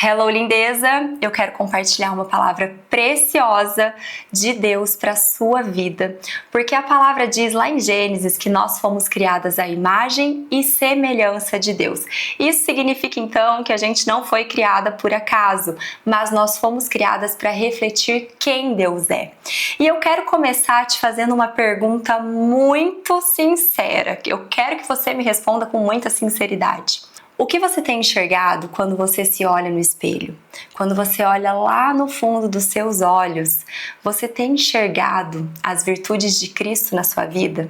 Hello, lindeza! Eu quero compartilhar uma palavra preciosa de Deus para a sua vida, porque a palavra diz lá em Gênesis que nós fomos criadas à imagem e semelhança de Deus. Isso significa então que a gente não foi criada por acaso, mas nós fomos criadas para refletir quem Deus é. E eu quero começar te fazendo uma pergunta muito sincera, que eu quero que você me responda com muita sinceridade. O que você tem enxergado quando você se olha no espelho? Quando você olha lá no fundo dos seus olhos, você tem enxergado as virtudes de Cristo na sua vida?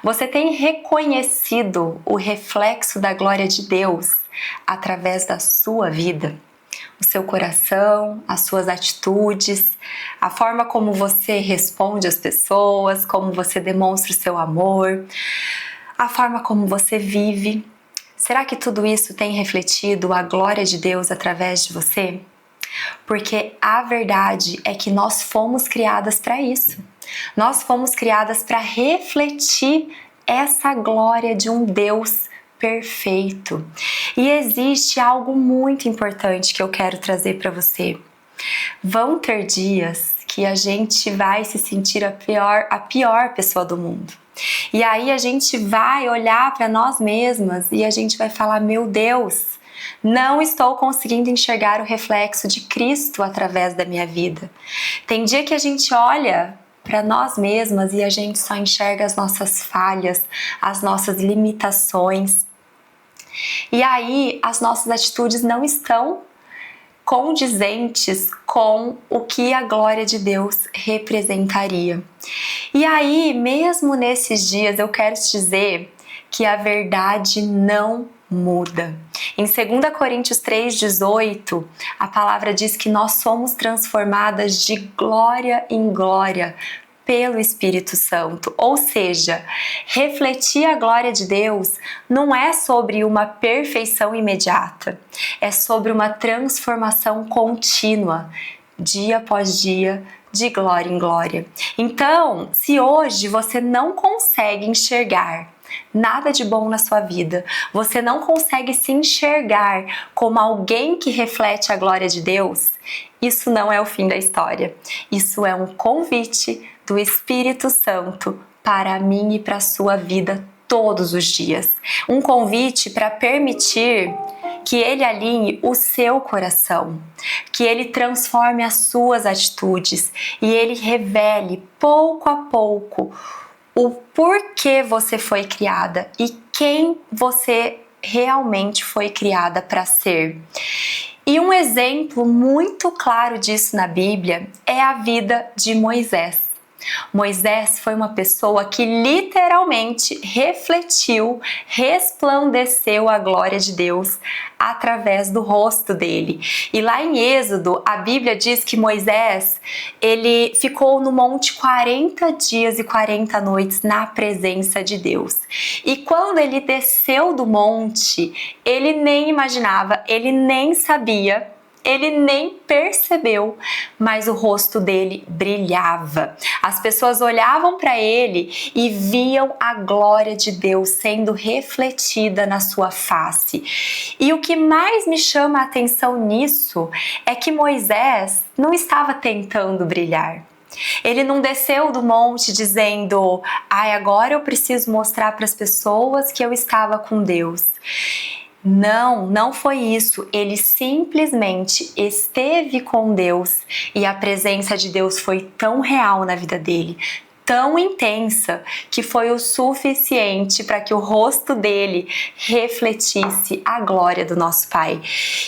Você tem reconhecido o reflexo da glória de Deus através da sua vida? O seu coração, as suas atitudes, a forma como você responde às pessoas, como você demonstra o seu amor, a forma como você vive. Será que tudo isso tem refletido a glória de Deus através de você? Porque a verdade é que nós fomos criadas para isso. Nós fomos criadas para refletir essa glória de um Deus perfeito. E existe algo muito importante que eu quero trazer para você. Vão ter dias que a gente vai se sentir a pior pessoa do mundo. E aí a gente vai olhar para nós mesmas e a gente vai falar: meu Deus, não estou conseguindo enxergar o reflexo de Cristo através da minha vida. Tem dia que a gente olha para nós mesmas e a gente só enxerga as nossas falhas, as nossas limitações. E aí as nossas atitudes não estão condizentes com o que a glória de Deus representaria. E aí, mesmo nesses dias, eu quero te dizer que a verdade não muda. Em 2 Coríntios 3,18, a palavra diz que nós somos transformadas de glória em glória pelo Espírito Santo. Ou seja, refletir a glória de Deus não é sobre uma perfeição imediata, é sobre uma transformação contínua, dia após dia, de glória em glória. Então, se hoje você não consegue enxergar nada de bom na sua vida, você não consegue se enxergar como alguém que reflete a glória de Deus, isso não é o fim da história. Isso é um convite do Espírito Santo para mim e para a sua vida todos os dias. Um convite para permitir que Ele alinhe o seu coração, que Ele transforme as suas atitudes e Ele revele pouco a pouco o porquê você foi criada e quem você realmente foi criada para ser. E um exemplo muito claro disso na Bíblia é a vida de Moisés. Moisés foi uma pessoa que literalmente refletiu, resplandeceu a glória de Deus através do rosto dele. E lá em Êxodo, a Bíblia diz que Moisés, ele ficou no monte 40 dias e 40 noites na presença de Deus. E quando ele desceu do monte, ele nem imaginava, ele nem sabia, ele nem percebeu, mas o rosto dele brilhava. As pessoas olhavam para ele e viam a glória de Deus sendo refletida na sua face. E o que mais me chama a atenção nisso é que Moisés não estava tentando brilhar. Ele não desceu do monte dizendo: ai, agora eu preciso mostrar para as pessoas que eu estava com Deus. Não foi isso. Ele simplesmente esteve com Deus e a presença de Deus foi tão real na vida dele, tão intensa, que foi o suficiente para que o rosto dele refletisse a glória do nosso Pai.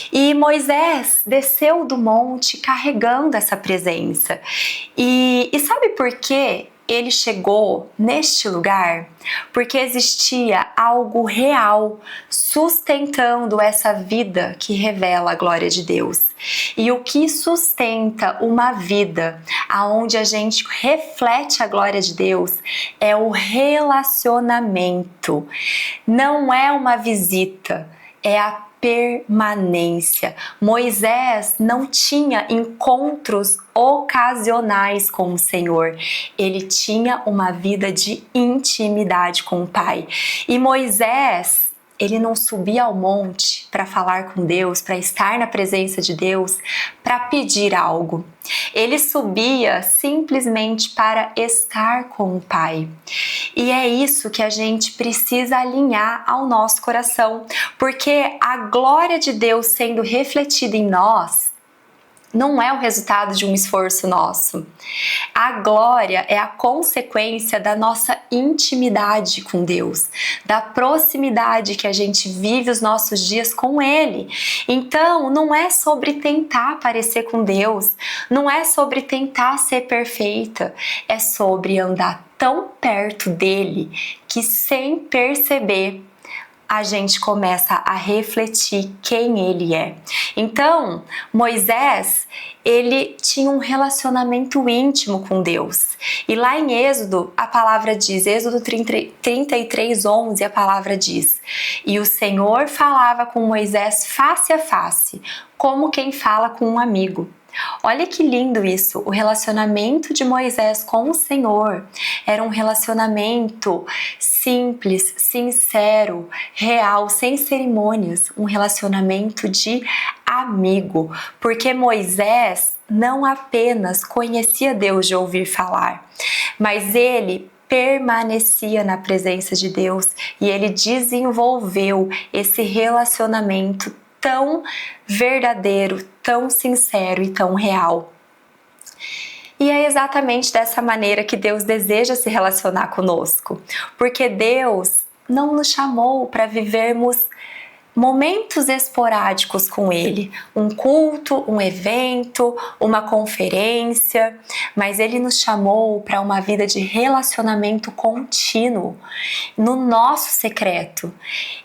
E Moisés desceu do monte carregando essa presença. E sabe por quê? Ele chegou neste lugar porque existia algo real sustentando essa vida que revela a glória de Deus. E o que sustenta uma vida aonde a gente reflete a glória de Deus é o relacionamento. Não é uma visita, é a permanência. Moisés não tinha encontros ocasionais com o Senhor. Ele tinha uma vida de intimidade com o Pai. E Moisés, ele não subia ao monte para falar com Deus, para estar na presença de Deus, para pedir algo. Ele subia simplesmente para estar com o Pai. E é isso que a gente precisa alinhar ao nosso coração, porque a glória de Deus sendo refletida em nós não é o resultado de um esforço nosso. A glória é a consequência da nossa intimidade com Deus, da proximidade que a gente vive os nossos dias com Ele. Então, não é sobre tentar parecer com Deus, não é sobre tentar ser perfeita, é sobre andar tão perto dele que, sem perceber, a gente começa a refletir quem ele é. Então, Moisés, ele tinha um relacionamento íntimo com Deus. E lá em Êxodo, a palavra diz, Êxodo 33:11, a palavra diz: "E o Senhor falava com Moisés face a face, como quem fala com um amigo." Olha que lindo isso, o relacionamento de Moisés com o Senhor era um relacionamento simples, sincero, real, sem cerimônias, um relacionamento de amigo, porque Moisés não apenas conhecia Deus de ouvir falar, mas ele permanecia na presença de Deus e ele desenvolveu esse relacionamento tão verdadeiro, tão sincero e tão real. E é exatamente dessa maneira que Deus deseja se relacionar conosco, porque Deus não nos chamou para vivermos momentos esporádicos com Ele, um culto, um evento, uma conferência, mas Ele nos chamou para uma vida de relacionamento contínuo, no nosso secreto.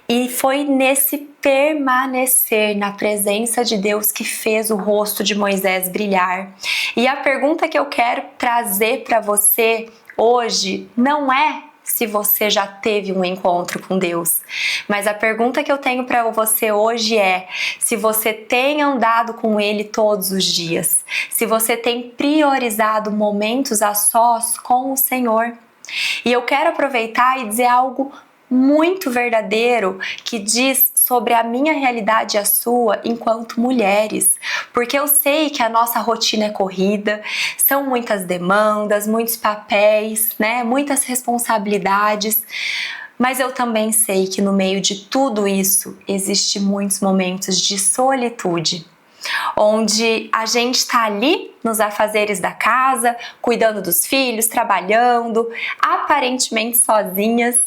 E foi nesse permanecer na presença de Deus que fez o rosto de Moisés brilhar. E a pergunta que eu quero trazer para você hoje não é se você já teve um encontro com Deus, mas a pergunta que eu tenho para você hoje é se você tem andado com Ele todos os dias, se você tem priorizado momentos a sós com o Senhor. E eu quero aproveitar e dizer algo muito verdadeiro que diz sobre a minha realidade e a sua enquanto mulheres, porque eu sei que a nossa rotina é corrida, são muitas demandas, muitos papéis, né, muitas responsabilidades, mas eu também sei que no meio de tudo isso existe muitos momentos de solitude, onde a gente está ali nos afazeres da casa, cuidando dos filhos, trabalhando, aparentemente sozinhas.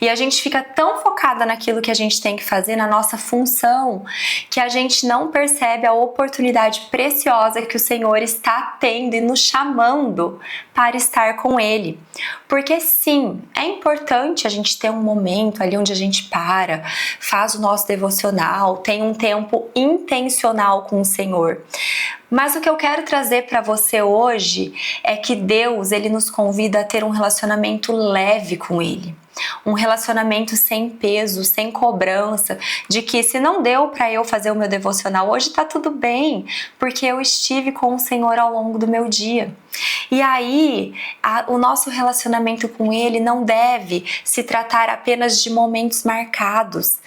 E a gente fica tão focada naquilo que a gente tem que fazer, na nossa função, que a gente não percebe a oportunidade preciosa que o Senhor está tendo e nos chamando para estar com Ele. Porque sim, é importante a gente ter um momento ali onde a gente para, faz o nosso devocional, tem um tempo intencional com o Senhor. Mas o que eu quero trazer para você hoje é que Deus, Ele nos convida a ter um relacionamento leve com Ele. Um relacionamento sem peso, sem cobrança, de que se não deu para eu fazer o meu devocional hoje, tá tudo bem, porque eu estive com o Senhor ao longo do meu dia. E aí, o nosso relacionamento com Ele não deve se tratar apenas de momentos marcados,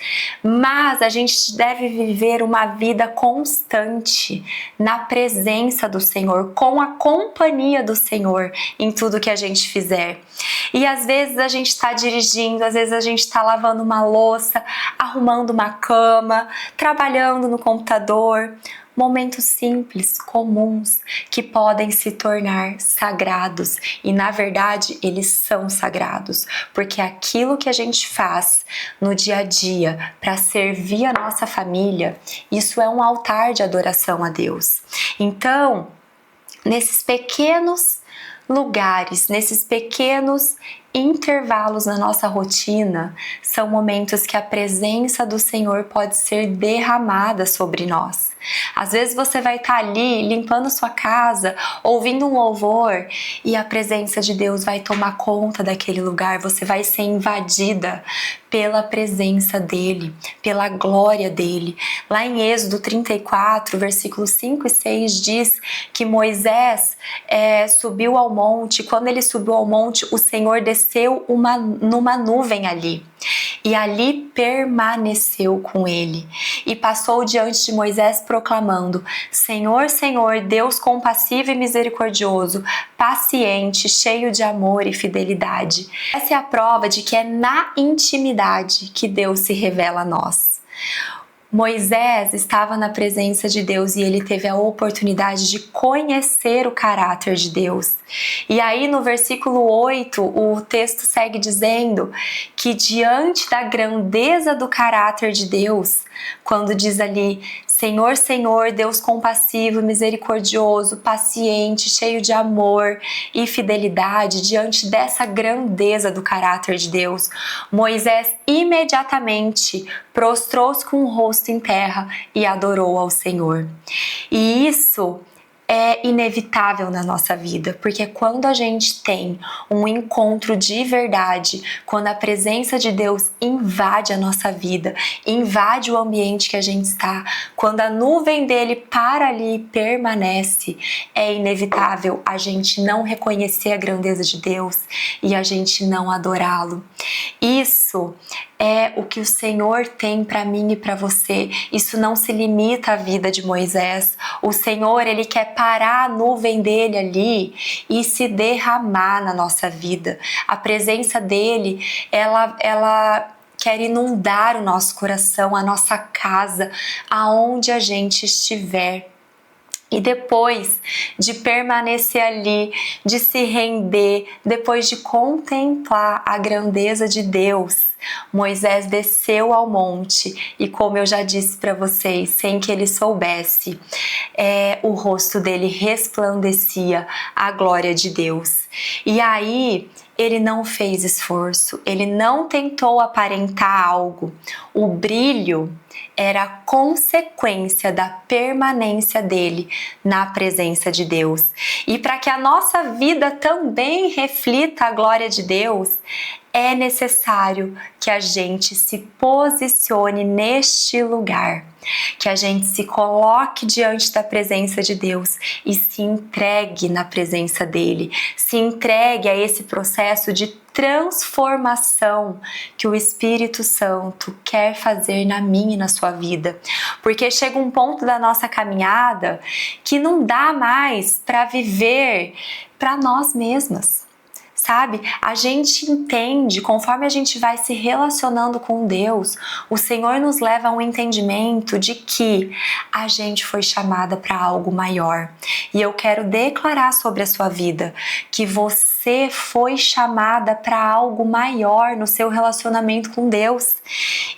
mas a gente deve viver uma vida constante na presença do Senhor, com a companhia do Senhor em tudo que a gente fizer. E às vezes a gente está dirigindo, às vezes a gente está lavando uma louça, arrumando uma cama, trabalhando no computador. Momentos simples, comuns, que podem se tornar sagrados. E na verdade, eles são sagrados, porque aquilo que a gente faz no dia a dia para servir a nossa família, isso é um altar de adoração a Deus. Então, nesses pequenos lugares, nesses pequenos intervalos na nossa rotina, são momentos que a presença do Senhor pode ser derramada sobre nós. Às vezes você vai estar ali limpando sua casa, ouvindo um louvor e a presença de Deus vai tomar conta daquele lugar, você vai ser invadida pela presença dEle, pela glória dEle. Lá em Êxodo 34, versículos 5 e 6 diz que Moisés subiu ao monte, quando ele subiu ao monte, o Senhor desceu desceu numa nuvem ali. E ali permaneceu com ele. E passou diante de Moisés proclamando: Senhor, Senhor, Deus compassivo e misericordioso, paciente, cheio de amor e fidelidade. Essa é a prova de que é na intimidade que Deus se revela a nós. Moisés estava na presença de Deus e ele teve a oportunidade de conhecer o caráter de Deus. E aí no versículo 8, o texto segue dizendo que diante da grandeza do caráter de Deus, quando diz ali: Senhor, Senhor, Deus compassivo, misericordioso, paciente, cheio de amor e fidelidade, diante dessa grandeza do caráter de Deus, Moisés imediatamente prostrou-se com o rosto em terra e adorou ao Senhor. E isso é inevitável na nossa vida, porque quando a gente tem um encontro de verdade, quando a presença de Deus invade a nossa vida, invade o ambiente que a gente está, quando a nuvem dele para ali e permanece, é inevitável a gente não reconhecer a grandeza de Deus e a gente não adorá-lo. Isso é o que o Senhor tem para mim e para você. Isso não se limita à vida de Moisés. O Senhor, ele quer parar a nuvem dele ali e se derramar na nossa vida. A presença dele, ela quer inundar o nosso coração, a nossa casa, aonde a gente estiver. E depois de permanecer ali, de se render, depois de contemplar a grandeza de Deus, Moisés desceu ao monte e, como eu já disse para vocês, sem que ele soubesse, o rosto dele resplandecia a glória de Deus. E aí ele não fez esforço, ele não tentou aparentar algo. O brilho era a consequência da permanência dele na presença de Deus. E para que a nossa vida também reflita a glória de Deus, é necessário que a gente se posicione neste lugar, que a gente se coloque diante da presença de Deus e se entregue na presença dele, se entregue a esse processo de transformação que o Espírito Santo quer fazer na minha e na sua vida. Porque chega um ponto da nossa caminhada que não dá mais para viver para nós mesmas. Sabe? A gente entende, conforme a gente vai se relacionando com Deus, o Senhor nos leva a um entendimento de que a gente foi chamada para algo maior. E eu quero declarar sobre a sua vida que você foi chamada para algo maior no seu relacionamento com Deus.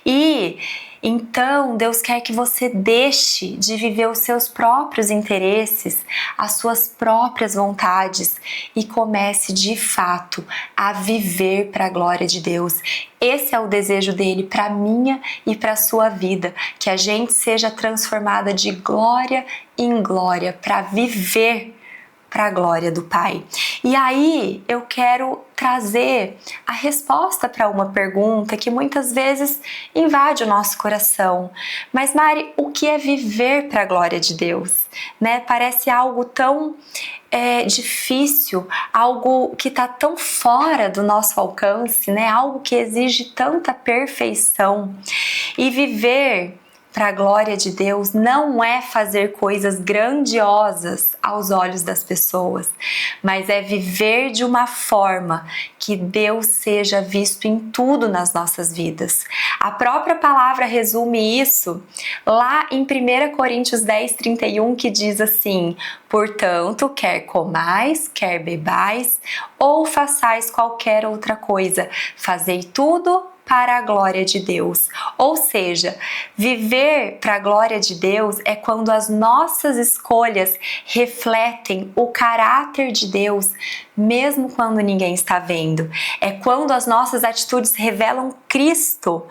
E então, Deus quer que você deixe de viver os seus próprios interesses, as suas próprias vontades e comece de fato a viver para a glória de Deus. Esse é o desejo dele para a minha e para a sua vida, que a gente seja transformada de glória em glória para viver para a glória do Pai. E aí eu quero trazer a resposta para uma pergunta que muitas vezes invade o nosso coração. Mas Mari, o que é viver para a glória de Deus? Né? Parece algo tão difícil, algo que está tão fora do nosso alcance, né? Algo que exige tanta perfeição. E viver para a glória de Deus não é fazer coisas grandiosas aos olhos das pessoas, mas é viver de uma forma que Deus seja visto em tudo nas nossas vidas. A própria palavra resume isso lá em 1 Coríntios 10:31, que diz assim: portanto, quer comais, quer bebais, ou façais qualquer outra coisa, fazei tudo para a glória de Deus. Ou seja, viver para a glória de Deus é quando as nossas escolhas refletem o caráter de Deus, mesmo quando ninguém está vendo. É quando as nossas atitudes revelam Cristo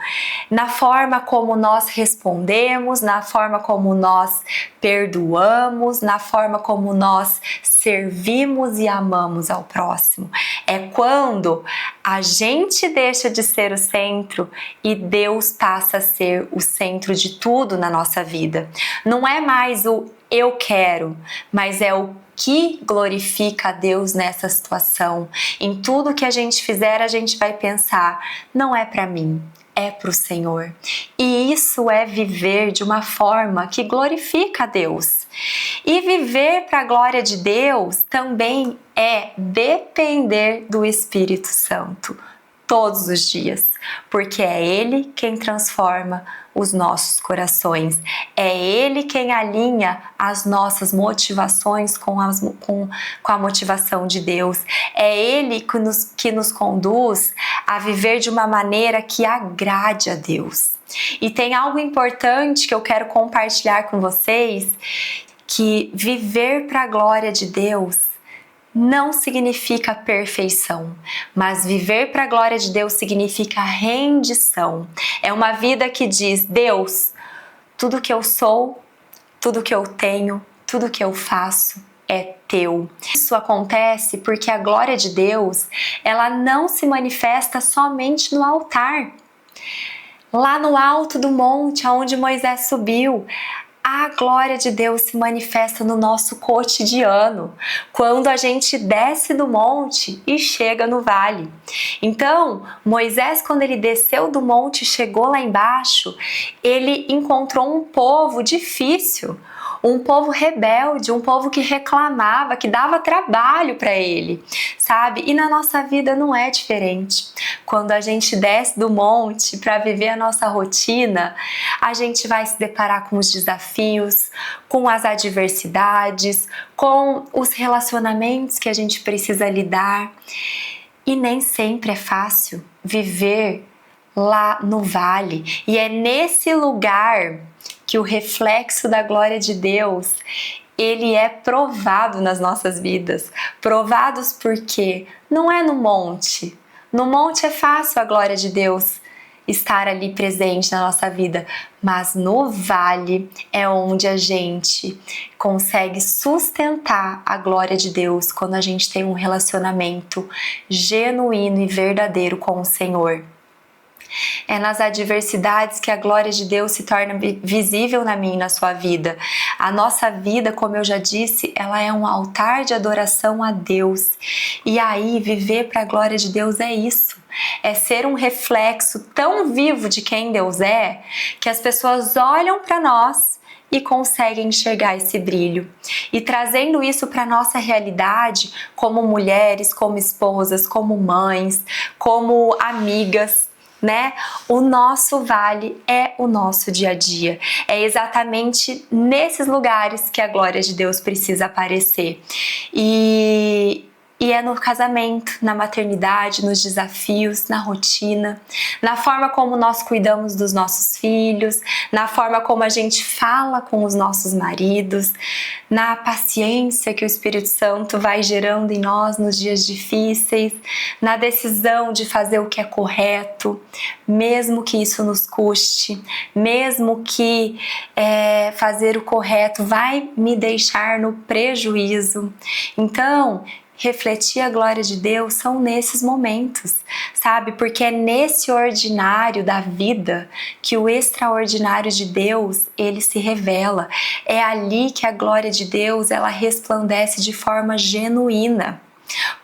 na forma como nós respondemos, na forma como nós perdoamos, na forma como nós servimos e amamos ao próximo. É quando a gente deixa de ser o centro e Deus passa a ser o centro de tudo na nossa vida. Não é mais o eu quero, mas é o que glorifica a Deus nessa situação. Em tudo que a gente fizer, a gente vai pensar, não é para mim, é para o Senhor. E isso é viver de uma forma que glorifica a Deus. E viver para a glória de Deus também é depender do Espírito Santo todos os dias, porque é Ele quem transforma os nossos corações, é Ele quem alinha as nossas motivações com a motivação de Deus, é Ele que nos conduz a viver de uma maneira que agrade a Deus. E tem algo importante que eu quero compartilhar com vocês, que viver para a glória de Deus não significa perfeição, mas viver para a glória de Deus significa rendição. É uma vida que diz, Deus, tudo que eu sou, tudo que eu tenho, tudo que eu faço é teu. Isso acontece porque a glória de Deus, ela não se manifesta somente no altar. Lá no alto do monte, aonde Moisés subiu, a glória de Deus se manifesta no nosso cotidiano, quando a gente desce do monte e chega no vale. Então, Moisés, quando ele desceu do monte e chegou lá embaixo, ele encontrou um povo difícil, um povo rebelde, um povo que reclamava, que dava trabalho para ele, sabe? E na nossa vida não é diferente. Quando a gente desce do monte para viver a nossa rotina, a gente vai se deparar com os desafios, com as adversidades, com os relacionamentos que a gente precisa lidar. E nem sempre é fácil viver lá no vale. E é nesse lugar que o reflexo da glória de Deus, ele é provado nas nossas vidas. Provados porque não é no monte. No monte é fácil a glória de Deus estar ali presente na nossa vida, mas no vale é onde a gente consegue sustentar a glória de Deus, quando a gente tem um relacionamento genuíno e verdadeiro com o Senhor. É nas adversidades que a glória de Deus se torna visível na minha e na sua vida. A nossa vida, como eu já disse, ela é um altar de adoração a Deus. E aí, viver para a glória de Deus é isso. É ser um reflexo tão vivo de quem Deus é, que as pessoas olham para nós e conseguem enxergar esse brilho. E trazendo isso para a nossa realidade, como mulheres, como esposas, como mães, como amigas, né? O nosso vale é o nosso dia a dia. É exatamente nesses lugares que a glória de Deus precisa aparecer. E é no casamento, na maternidade, nos desafios, na rotina, na forma como nós cuidamos dos nossos filhos, na forma como a gente fala com os nossos maridos, na paciência que o Espírito Santo vai gerando em nós nos dias difíceis, na decisão de fazer o que é correto, mesmo que isso nos custe, mesmo que fazer o correto vai me deixar no prejuízo. Então, refletir a glória de Deus são nesses momentos, sabe? Porque é nesse ordinário da vida que o extraordinário de Deus, ele se revela. É ali que a glória de Deus, ela resplandece de forma genuína.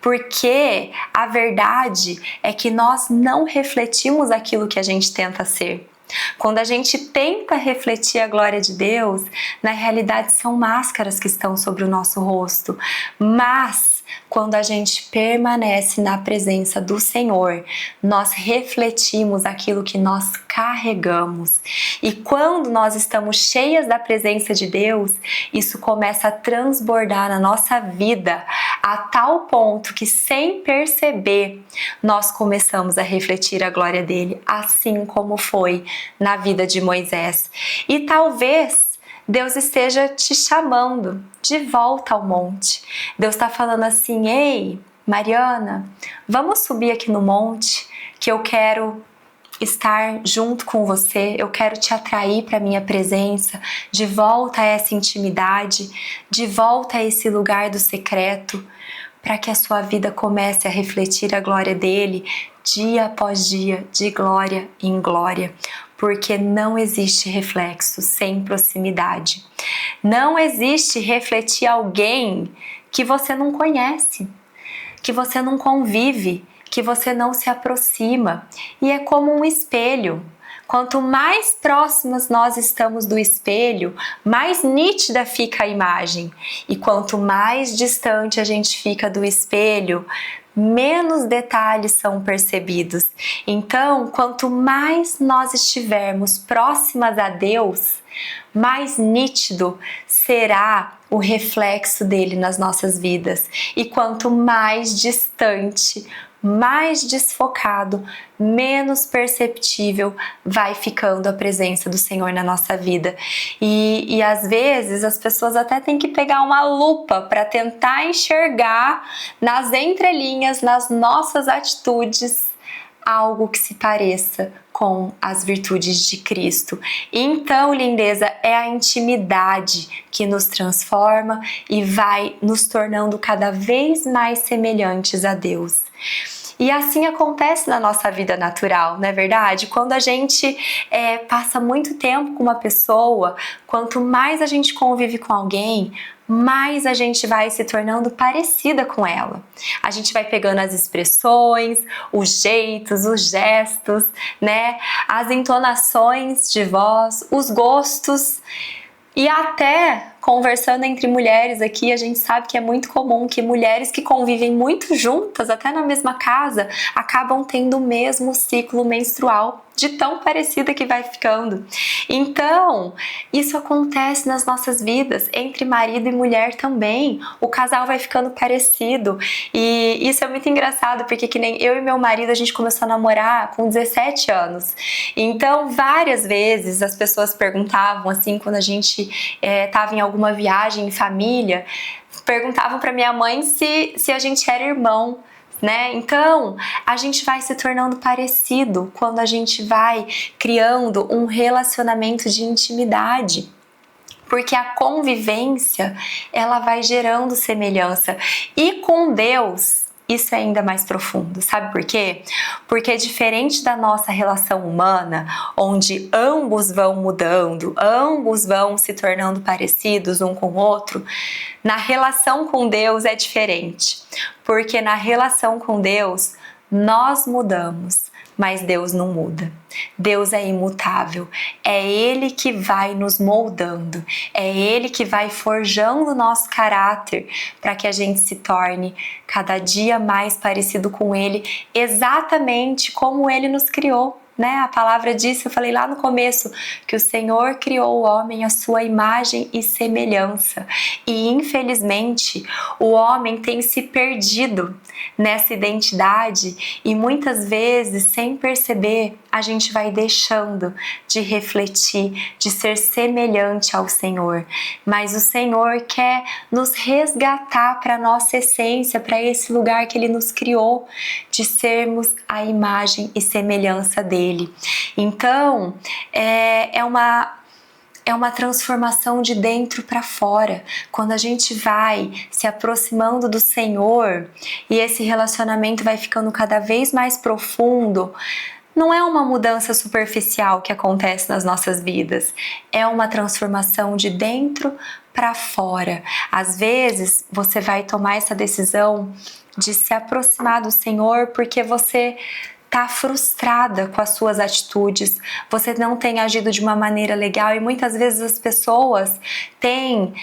Porque a verdade é que nós não refletimos aquilo que a gente tenta ser. Quando a gente tenta refletir a glória de Deus, na realidade são máscaras que estão sobre o nosso rosto. Mas quando a gente permanece na presença do Senhor, nós refletimos aquilo que nós carregamos. E quando nós estamos cheias da presença de Deus, isso começa a transbordar na nossa vida a tal ponto que, sem perceber, nós começamos a refletir a glória dele, assim como foi na vida de Moisés. E talvez Deus esteja te chamando de volta ao monte. Deus está falando assim: ei, Mariana, vamos subir aqui no monte, que eu quero estar junto com você, eu quero te atrair para a minha presença, de volta a essa intimidade, de volta a esse lugar do secreto, para que a sua vida comece a refletir a glória dele dia após dia, de glória em glória. porque não existe reflexo sem proximidade. Não existe refletir alguém que você não conhece, que você não convive, que você não se aproxima. E é como um espelho. Quanto mais próximos nós estamos do espelho, mais nítida fica a imagem. E quanto mais distante a gente fica do espelho, menos detalhes são percebidos. Então, quanto mais nós estivermos próximas a Deus, mais nítido será o reflexo dele nas nossas vidas. E quanto mais distante, mais desfocado, menos perceptível vai ficando a presença do Senhor na nossa vida. E às vezes as pessoas até têm que pegar uma lupa para tentar enxergar nas entrelinhas, nas nossas atitudes, algo que se pareça com as virtudes de Cristo. Então, lindeza, é a intimidade que nos transforma e vai nos tornando cada vez mais semelhantes a Deus. E assim acontece na nossa vida natural, não é verdade? Quando a gente passa muito tempo com uma pessoa, quanto mais a gente convive com alguém, mais a gente vai se tornando parecida com ela. A gente vai pegando as expressões, os jeitos, os gestos, né? As entonações de voz, os gostos. E até conversando entre mulheres aqui, a gente sabe que é muito comum que mulheres que convivem muito juntas, até na mesma casa, acabam tendo o mesmo ciclo menstrual, de tão parecida que vai ficando. Então, isso acontece nas nossas vidas, entre marido e mulher também. O casal vai ficando parecido. E isso é muito engraçado, porque que nem eu e meu marido, a gente começou a namorar com 17 anos. Então, várias vezes as pessoas perguntavam, assim, quando a gente estava em alguma viagem em família, perguntavam para minha mãe se a gente era irmão. Né? Então, a gente vai se tornando parecido quando a gente vai criando um relacionamento de intimidade. Porque a convivência, ela vai gerando semelhança. E com Deus, isso é ainda mais profundo. Sabe por quê? Porque diferente da nossa relação humana, onde ambos vão mudando, ambos vão se tornando parecidos um com o outro, na relação com Deus é diferente. Porque na relação com Deus, nós mudamos, mas Deus não muda. Deus é imutável. É Ele que vai nos moldando. É Ele que vai forjando o nosso caráter para que a gente se torne cada dia mais parecido com Ele, exatamente como Ele nos criou. Né? A palavra diz, eu falei lá no começo, que o Senhor criou o homem à sua imagem e semelhança. E infelizmente o homem tem se perdido nessa identidade e muitas vezes, sem perceber, a gente vai deixando de refletir, de ser semelhante ao Senhor. Mas o Senhor quer nos resgatar para a nossa essência, para esse lugar que Ele nos criou, de sermos a imagem e semelhança dEle. Então, é uma transformação de dentro para fora. Quando a gente vai se aproximando do Senhor e esse relacionamento vai ficando cada vez mais profundo, não é uma mudança superficial que acontece nas nossas vidas, é uma transformação de dentro para fora. Às vezes, você vai tomar essa decisão de se aproximar do Senhor porque você está frustrada com as suas atitudes, você não tem agido de uma maneira legal e muitas vezes as pessoas têm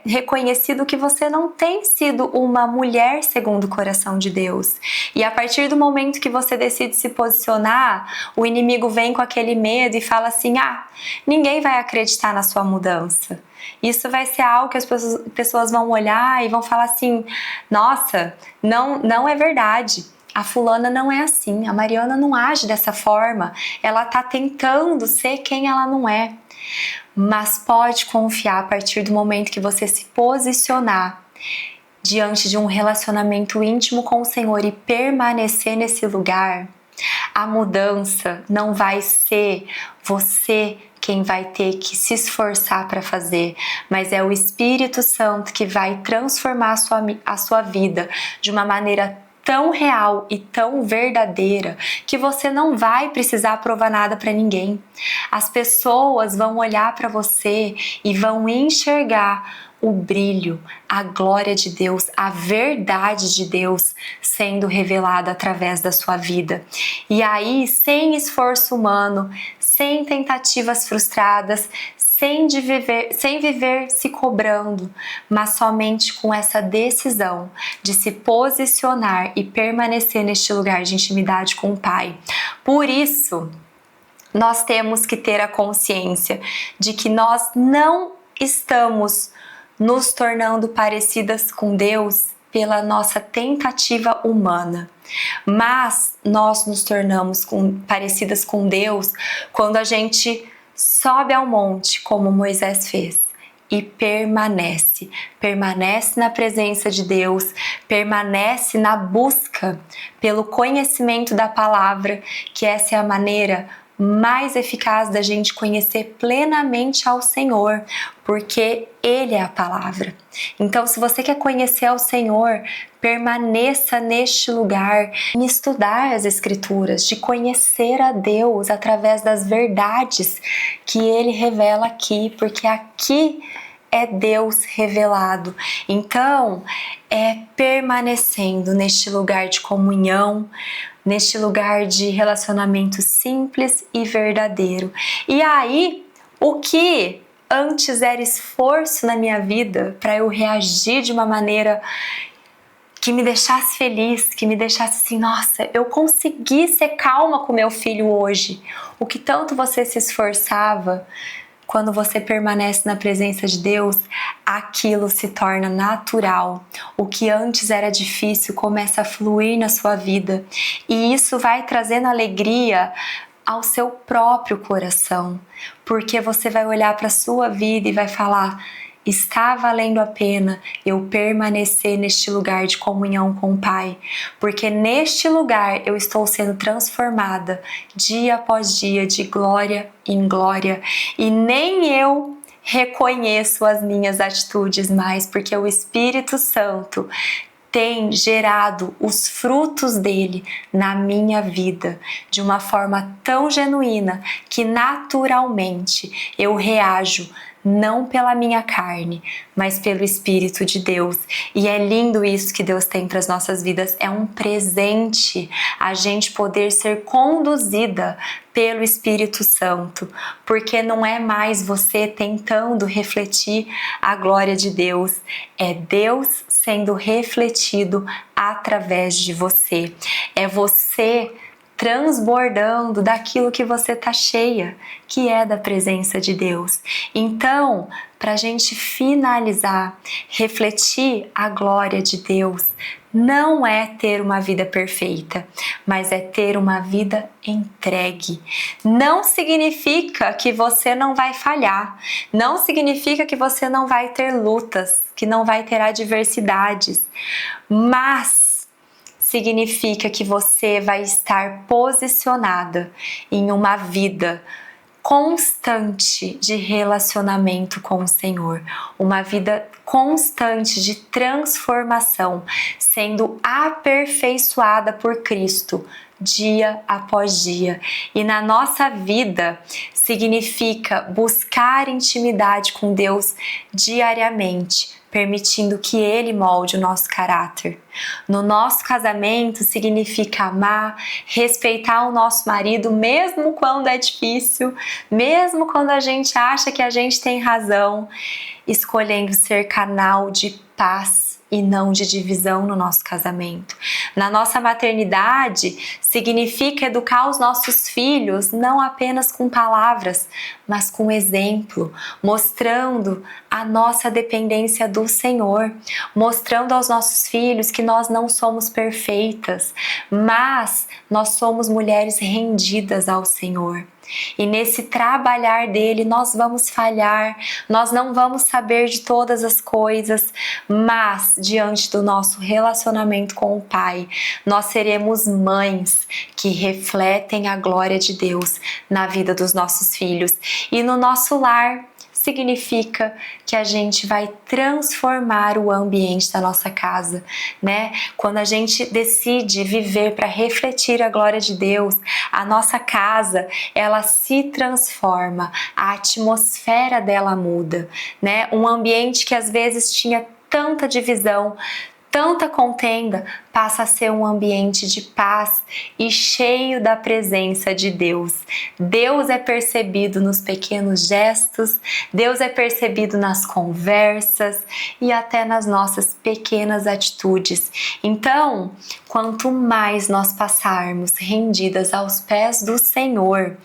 reconhecido que você não tem sido uma mulher segundo o coração de Deus. E a partir do momento que você decide se posicionar, o inimigo vem com aquele medo e fala assim: ninguém vai acreditar na sua mudança. Isso vai ser algo que as pessoas vão olhar e vão falar assim: nossa, não é verdade. A fulana não é assim, a Mariana não age dessa forma, ela tá tentando ser quem ela não é. Mas pode confiar, a partir do momento que você se posicionar diante de um relacionamento íntimo com o Senhor e permanecer nesse lugar, a mudança não vai ser você quem vai ter que se esforçar para fazer, mas é o Espírito Santo que vai transformar a sua vida de uma maneira tão real e tão verdadeira que você não vai precisar provar nada para ninguém. As pessoas vão olhar para você e vão enxergar o brilho, a glória de Deus, a verdade de Deus sendo revelada através da sua vida. E aí, sem esforço humano, sem tentativas frustradas, sem viver se cobrando, mas somente com essa decisão de se posicionar e permanecer neste lugar de intimidade com o Pai. Por isso, nós temos que ter a consciência de que nós não estamos nos tornando parecidas com Deus pela nossa tentativa humana, mas nós nos tornamos parecidas com Deus quando a gente sobe ao monte, como Moisés fez, e permanece na presença de Deus, permanece na busca pelo conhecimento da palavra, que essa é a maneira mais eficaz da gente conhecer plenamente ao Senhor, porque Ele é a palavra. Então, se você quer conhecer ao Senhor, permaneça neste lugar, em estudar as Escrituras, de conhecer a Deus através das verdades que Ele revela aqui, porque aqui é Deus revelado. Então, é permanecendo neste lugar de comunhão, neste lugar de relacionamento simples e verdadeiro. E aí, o que antes era esforço na minha vida para eu reagir de uma maneira que me deixasse feliz, que me deixasse assim, nossa, eu consegui ser calma com meu filho hoje. O que tanto você se esforçava, quando você permanece na presença de Deus, aquilo se torna natural. O que antes era difícil começa a fluir na sua vida. E isso vai trazendo alegria ao seu próprio coração. Porque você vai olhar para a sua vida e vai falar: está valendo a pena eu permanecer neste lugar de comunhão com o Pai, porque neste lugar eu estou sendo transformada dia após dia, de glória em glória, e nem eu reconheço as minhas atitudes mais, porque o Espírito Santo tem gerado os frutos dele na minha vida de uma forma tão genuína que naturalmente eu reajo não pela minha carne, mas pelo Espírito de Deus. E é lindo isso que Deus tem para as nossas vidas. É um presente a gente poder ser conduzida pelo Espírito Santo, porque não é mais você tentando refletir a glória de Deus, é Deus sendo refletido através de você. É você transbordando daquilo que você está cheia, que é da presença de Deus. Então, para a gente finalizar, refletir a glória de Deus não é ter uma vida perfeita, mas é ter uma vida entregue. Não significa que você não vai falhar, não significa que você não vai ter lutas, que não vai ter adversidades, mas significa que você vai estar posicionada em uma vida constante de relacionamento com o Senhor, uma vida constante de transformação, sendo aperfeiçoada por Cristo dia após dia. E na nossa vida significa buscar intimidade com Deus diariamente, permitindo que Ele molde o nosso caráter. No nosso casamento significa amar, respeitar o nosso marido, mesmo quando é difícil, mesmo quando a gente acha que a gente tem razão, escolhendo ser canal de paz e não de divisão no nosso casamento. Na nossa maternidade, significa educar os nossos filhos não apenas com palavras, mas com exemplo, mostrando a nossa dependência do Senhor, mostrando aos nossos filhos que nós não somos perfeitas, mas nós somos mulheres rendidas ao Senhor. E nesse trabalhar dele nós vamos falhar, nós não vamos saber de todas as coisas, mas diante do nosso relacionamento com o Pai, nós seremos mães que refletem a glória de Deus na vida dos nossos filhos. E no nosso lar significa que a gente vai transformar o ambiente da nossa casa, né? Quando a gente decide viver para refletir a glória de Deus, a nossa casa, ela se transforma, a atmosfera dela muda, né? Um ambiente que às vezes tinha tanta divisão, tanta contenda, passa a ser um ambiente de paz e cheio da presença de Deus. Deus é percebido nos pequenos gestos, Deus é percebido nas conversas e até nas nossas pequenas atitudes. Então, quanto mais nós passarmos rendidas aos pés do Senhor,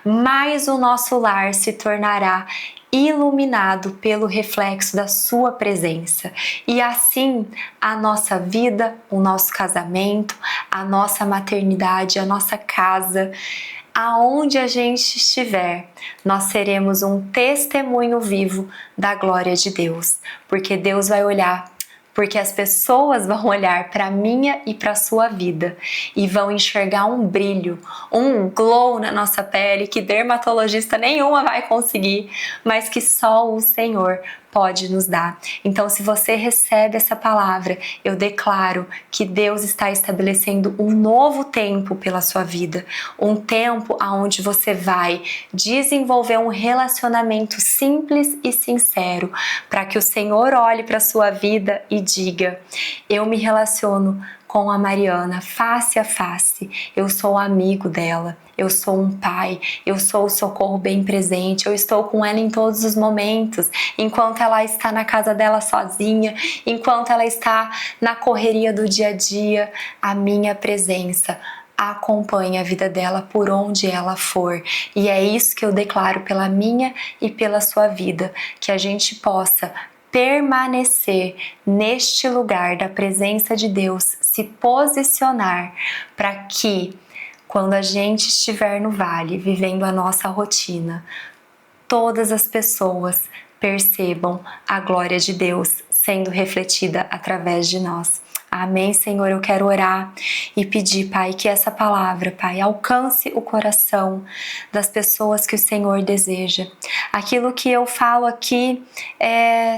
mais o nosso lar se tornará iluminado pelo reflexo da sua presença. E assim, a nossa vida, o nosso casamento, a nossa maternidade, a nossa casa, aonde a gente estiver, nós seremos um testemunho vivo da glória de Deus, porque Deus vai olhar, porque as pessoas vão olhar para a minha e para a sua vida e vão enxergar um brilho, um glow na nossa pele que dermatologista nenhuma vai conseguir, mas que só o Senhor pode nos dar. Então, se você recebe essa palavra, eu declaro que Deus está estabelecendo um novo tempo pela sua vida, um tempo onde você vai desenvolver um relacionamento simples e sincero, para que o Senhor olhe para a sua vida e diga: eu me relaciono com a Mariana face a face, eu sou amigo dela, eu sou um pai, eu sou o socorro bem presente, eu estou com ela em todos os momentos, enquanto ela está na casa dela sozinha, enquanto ela está na correria do dia a dia, a minha presença acompanha a vida dela por onde ela for. E é isso que eu declaro pela minha e pela sua vida, que a gente possa permanecer neste lugar da presença de Deus, se posicionar para que, quando a gente estiver no vale, vivendo a nossa rotina, todas as pessoas percebam a glória de Deus sendo refletida através de nós. Amém, Senhor, eu quero orar e pedir, Pai, que essa palavra, Pai, alcance o coração das pessoas que o Senhor deseja. Aquilo que eu falo aqui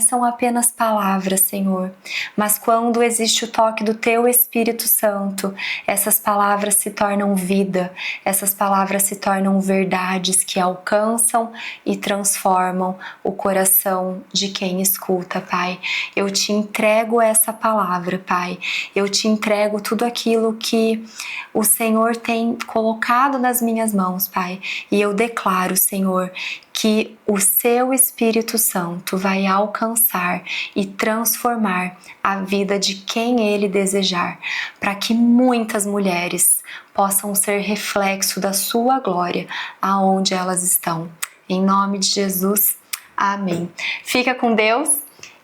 são apenas palavras, Senhor, mas quando existe o toque do Teu Espírito Santo, essas palavras se tornam vida, essas palavras se tornam verdades que alcançam e transformam o coração de quem escuta, Pai. Eu te entrego essa palavra, Pai. Eu te entrego tudo aquilo que o Senhor tem colocado nas minhas mãos, Pai. E eu declaro, Senhor, que o Seu Espírito Santo vai alcançar e transformar a vida de quem Ele desejar, para que muitas mulheres possam ser reflexo da Sua glória aonde elas estão. Em nome de Jesus, amém. Fica com Deus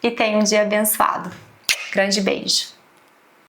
e tenha um dia abençoado. Grande beijo.